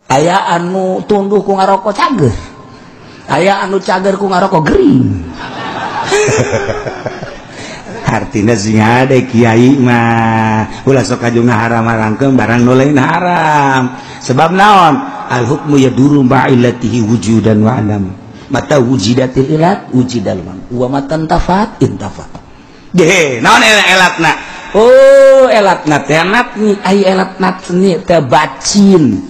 aya anu tunduh ku ngarokok cager, aya anu cager ku ngarokok gering. Artina sing ada kiai mah ulah sok aju ngaharam-haramkeun barang nu lain haram. Sebab naon? Al hukmu yaduru ba'ilatihi wujudan wa adam. Mata wujidatil ilat wujidal man. Wa matan tafat intafat. Ge, naon elatna? Oh, elatna teh natni ai elatna teh bacin.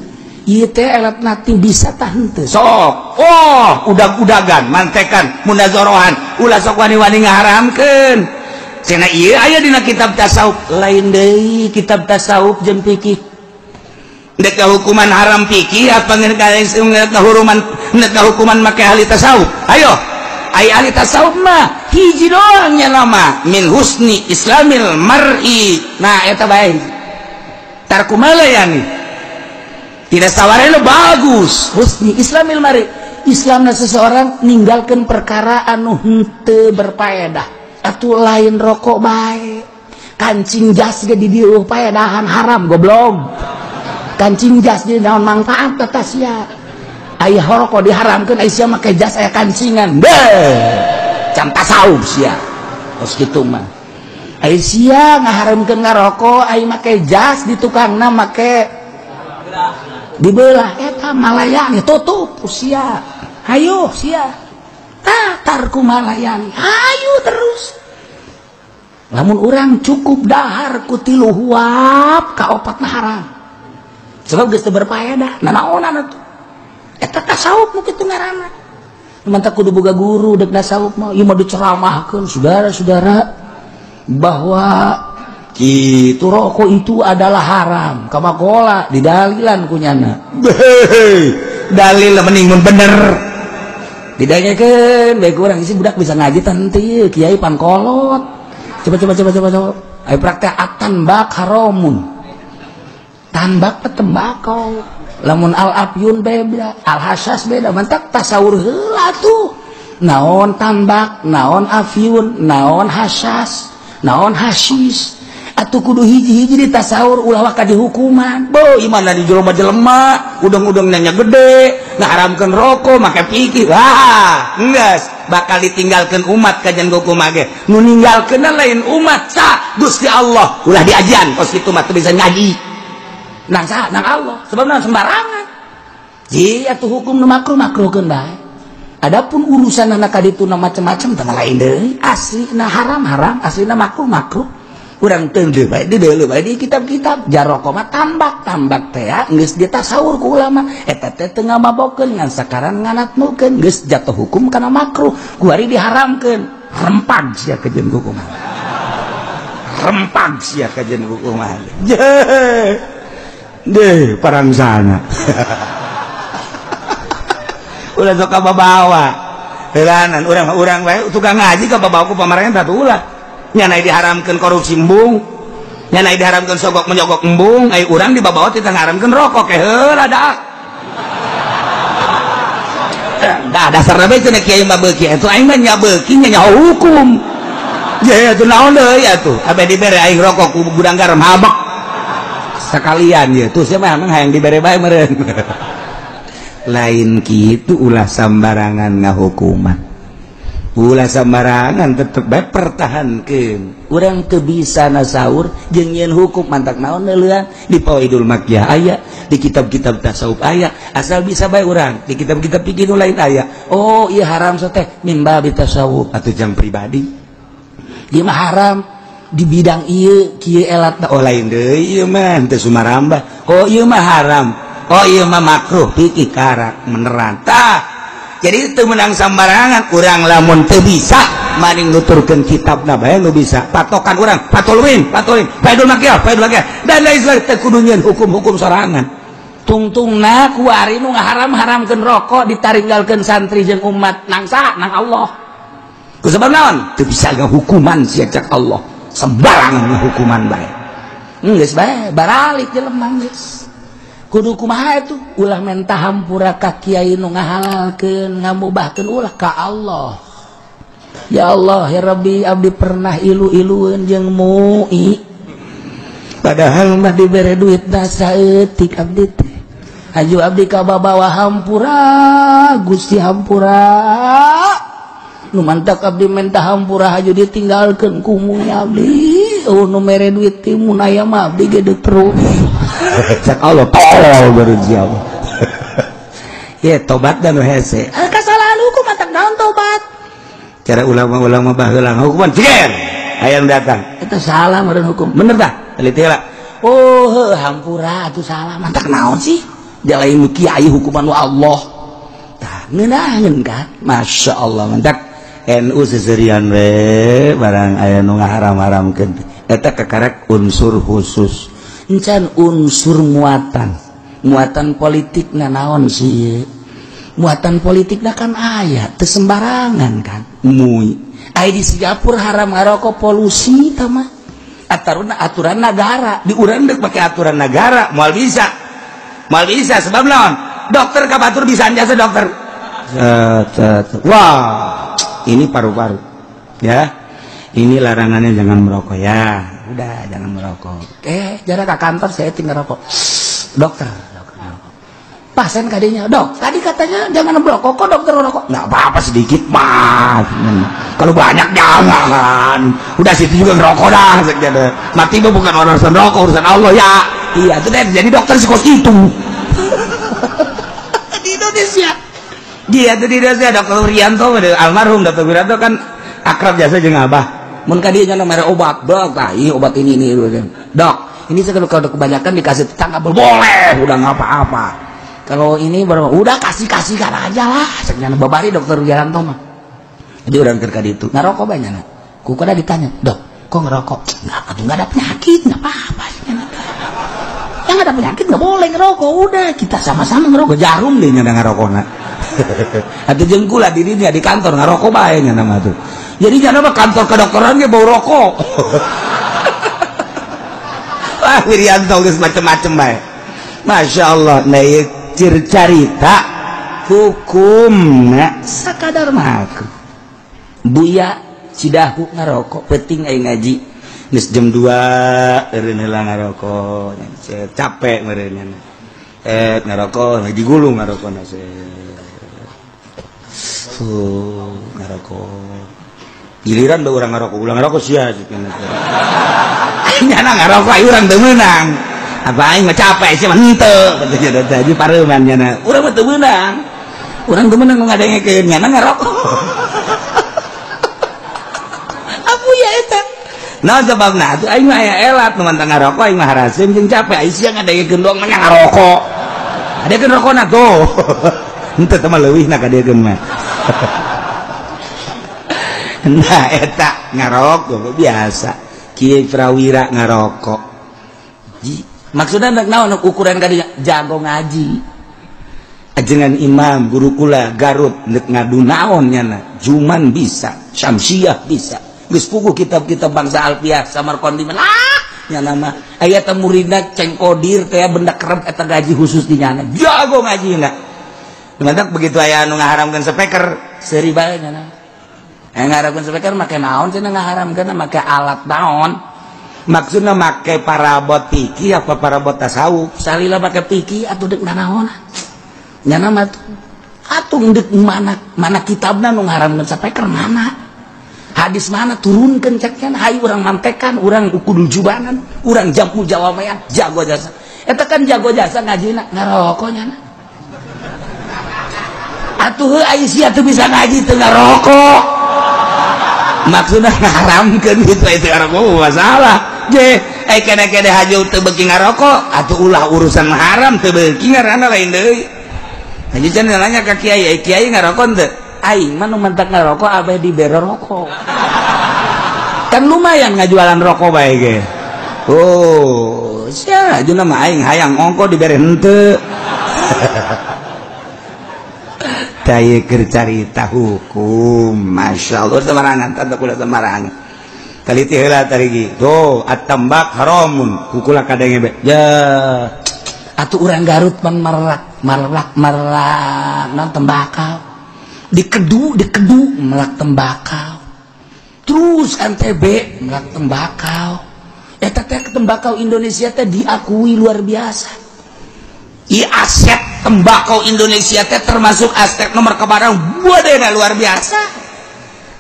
Ieu teh elatna teh bisa tah henteu. Sok. Oh, udag-udagan, mantekan, munazorohan. Ulah sok wani-wani ngaharamkeun. Cenah ieu aya dina kitab tasawuf, lain deui kitab tasawuf jeung fikih. Dek hukuman haram fikih apa ngeuk hukuman make ahli tasawuf. Ayo, ai ahli tasawuf mah hiji doang nya nama min husni islamil mar'i. Nah eta bae. Tar kumaha yani? Tidak sawarena bagus. Husni islamil mar'i. Islamna seseorang ninggalkeun perkara anu henteu berfaedah. Atuh lain rokok baik, kancing jas ge di dieu paedahan haram goblok. Kancing jas di naon manfaat eta sia. Aya rokok diharamkeun aya sia make jas aya kancingan. Can tasawuf sia. Tos kitu mah. Aya sia ngaharamkeun ngarokok aya make jas di tukangna make dibelah eta malayani tutup sia. Hayo sia. Tar kumalayani ayo terus lamun urang cukup dahar ku 3 huap ka 4 haram sebab geus teu berfaedah nanaonan atuh eta tasawuf nu kitu ngaranna mantap kudu boga guru dek tasawuf mah ieu mah diceramahkeun saudara-saudara bahwa kitu rokok itu adalah haram kamagola didalilan kunyana dalil mending mun bener didanyakeun bae urang isi budak bisa ngaji tanti kiai pan kolot coba ayo praktek at-tanbak haramun tanbak tembakau lamun al-afyun beda al-hasyas beda mantak tasawur heula tuh naon tanbak naon afyun naon hasyas naon hasyis atuh kudu hiji-hiji ditasawur ulah ka dihukuman bo imana di jelema udang-udang nanya gede ngaharamkeun rokok make pikir wah geus bakal ditinggalkeun umat kajian hukum ge nu ninggalkeunna lain umat sa Gusti Allah ulah diajian kos kitu mah teu bisa ngaji nang sa nang Allah sebabna sembarangan ji atuh hukum nu makruh-makruhkeun bae adapun urusan anak kaditu macam-macam teh lain deui aslina haram-haram aslina makruh-makruh urang teu bae deuleu bae di kitab-kitab jaroko mah tambak teh geus ditasawur ku ulama eta teh teu ngamabokeun ngan sakaran nganatnukeun geus jatuh hukum kana makruh kuari diharamkeun rempag sia kajeun hukuman rempag sia kajeun hukuman deh parangsana ulah sok babawa heulanan urang bae tukang ngaji ka babawa ku pamarentah teh ulah nyana diharamkan korupsi embung nyana diharamkan sogok menyogok embung ay urang di bawah kita ngaharamkan rokok heula dah dasarna bae cenah kiai mah beuki atuh aing mah nya beuki nya hukum ya atuh naon deui atuh abe dibere aing rokok ku gudang garam habek sakalian ya tuh sia mah hayang dibere bae meureun lain kitu ulah sambarangan ngahukuman ulah sembarangan tetep bae pertahankeun urang teu bisa nasaur jeung nyieun hukum mantak naon neuleuan di Fawaidul Makkiyah aya di kitab-kitab tasawuf aya asal bisa bae urang di kitab-kitab fikih nu lain aya oh ieu haram so teh min babi tasawuf atuh jang pribadi ieu mah haram di bidang ieu kieu elatna oh lain deui ieu mah teu sumarambah oh ieu mah haram oh ieu mah makruh fikih karak meneran tah jadi itu menang sambarangan urang lamun teu bisa maning nuturkeun kitabna bae nu bisa patokan urang patulwin Faidul Makkiyah dan lain sebagainya teu kudu nyieun hukum-hukum sorangan tungtungna ku ari nu ngaharam-haramkeun rokok ditaringgalkeun santri jeung umat nang sa nang Allah ku sabab naon teu bisa ngahukuman sia cak Allah sembarangan ngahukuman bae geus bae baralik jelema geus kudu kumaha itu ulah menta hampura ka kiai nu ngahalalkeun ngamubahkeun ulah ka Allah ya Allah ya Rabbi abdi pernah ilu-ilueun jeung mu'i padahal mah dibere duit da saeutik abdi teh Haju abdi ka babawa hampura Gusti hampura nu mantak abdi menta hampura haju ditinggalkeun ku mun abdi nu mere duit ti mun aya mah abdi ge terus cak Allah tolol berjiau ya tobat dan hese kasalahan hukum mantak naon tobat cara ulama-ulama baheula hukuman cigen hayang datang eta salah meureun hukum bener tah teliti heula oh hampura atuh salah mantak naon sih dia lain kiai hukuman wa Allah tah ngeunaheun kan masya Allah mantak NU seserian we barang aya nu ngaharam-haramkeun eta kakarek unsur khusus encan unsur muatan politikna naon sih muatan politikna kan aya teu sembarangan kan mui aya di Singapura haram ngarokok polusi tah mah aturan negara di urang deuk make aturan negara moal bisa sebab naon dokter ka batur bisa jasa dokter wah ini paru-paru ya ini larangannya jangan merokok ya udah jangan merokok jarak ke kantor saya tinggal rokok dokter pasien kadinya dok tadi katanya jangan merokok kok dokter merokok nggak apa-apa sedikit mah kalau banyak jangan udah situ juga ngerokok dah mati mah bukan urusan rokok urusan Allah ya iya itu deh jadi dokter sekos itu di Indonesia dia tuh di Indonesia dokter Wirianto almarhum dokter Wirianto kan akrab jasa jeung abah mun ka dieu nya mere obat dok tah ieu obat ini dok ini kalau kebanyakan dikasih tetangga boleh udah nggak apa-apa kalau ini baru udah kasihkan aja lah sebenarnya babari dokter Wirianto mah jadi orang keur ka ditu ngarokok banyak na ku kada ditanya dok kok ngerokok nggak ada penyakit nggak apa-apa yang ada penyakit nggak boleh ngerokok udah kita sama-sama ngerokok jarum deh nyana ngarokokna atau jengkula dirinya di kantor ngarokok bae nya nama tuh jadi jangan apa kantor kedokteran ge bau rokok wah Wirianto geus macem-macem bae masya Allah nah cerita hukumna sakadar mah buya cidahu ngarokok penting aya ngaji geus jam 2 eureun heula ngarokok capek meureun ngarokok digulung ngarokona ngarokok giliran da urang ngarokok ulang ngarokok sia nyana ngarokok aya urang teu meunang apa aing mah capek sih mah henteu jadi pareuman nyana urang mah teu meunang urang teu meunang ngadengekeun nyana ngarokok apu ya eta nah sebabna atuh aing mah aya elat nu mantang ngarokok aing mah haraseum jeung capek aing sia ngadengekeun doang mah ngarokok adekeun rokona tuh henteu teh mah leuwihna kadekeun mah nah eta ngarokok biasa kieu prawira ngarokok maksudna naon ukuran kadinya jago ngaji ajengan imam guru kula Garut neuk ngadu naon nyana Juman bisa Syamsiah bisa geus puguh kitab-kitab bangsa Alfiah Samarqandi mah nyana mah aya teh muridna cengkodir teh benda kerep eta gaji khusus di nyana jago ngaji enggak Dimantak begitu aya anu ngaharamkeun speaker seuri bae nyana. Ngaharamkeun speaker make naon cenah ngaharamkeun make alat naon? Maksudna make parabot piki apa parabot tasawuf? Salila make piki atuh deuk naon? Nyana mah atuh deuk mana kitabna nu ngaharamkeun speaker mana? Hadis mana turunkeun cek cenah hayu urang mantekan, urang kudu jubanan, urang jamu jawamayan, jago jasa. Eta kan jago jasa ngajina ngarokok nyana. Atuh Aisyah tuh bisa ngaji teu ngarokok. Maksudna ngaharamkeun gitu itu ngarokok masalah. Ge, kene-kene hajau teu beuki ngarokok, atuh ulah urusan haram teu beuki ngaranna lain deui. Haji can nanya ka kiai, kiai ngarokok teu? Aing mah nu mentak ngarokok abah dibere rokok. Kan lumayan ngajualan rokok bae ge. Oh, sia ajeuna mah aing hayang ongko dibere henteu. Daya cerita hukum, masya Allah semarangan, tanda kula semarangan. Kali tiheula tarigi, do at-tambak haramun, kukula kadenge be. Ya, atuh urang Garut pan marlak non tembakau. Dikedu melak tembakau. Terus NTB melak tembakau. Eta teh tembakau Indonesia teh diakui luar biasa. aset tembakau Indonesia teh termasuk aset nomor kebarang bodena luar biasa.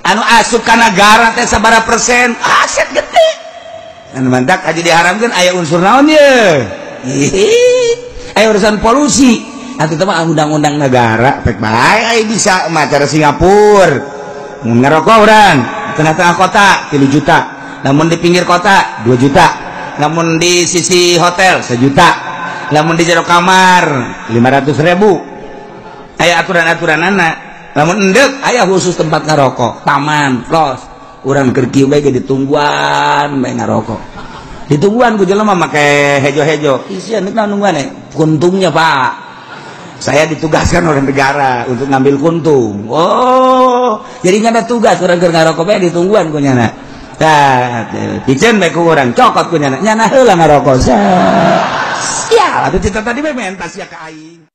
Anu asup ka negara teh sabaraha persen, aset gede. Anu mantak aja diharamkeun aya unsur naon ye? Aya urusan polusi. Atuh teh mah undang-undang negara pek bae aya bisa mah cara Singapura. Mun ngarokok urang tengah-tengah kota 3 juta, namun di pinggir kota 2 juta, namun di sisi hotel 1 juta, namun di jero kamar 500.000. Aya aturan-aturan anak. Namun endek aya khusus tempat ngarokok, taman, los. Urang keur kieu bae ditungguan bae ngarokok. Ditungguan ku jelema make hejo-hejo. Isi endek nungguan kuntungnya, Pak. Saya ditugaskan oleh negara untuk ngambil kuntung. Oh, jadi nggak ada tugas orang keur ngarokok bae ditungguan ku nyana. Tah, piceun bae ku urang cokot ku nyana. Nyana heula ngarokok. Sia, atuh cerita tadi bae mentas ya ka aing.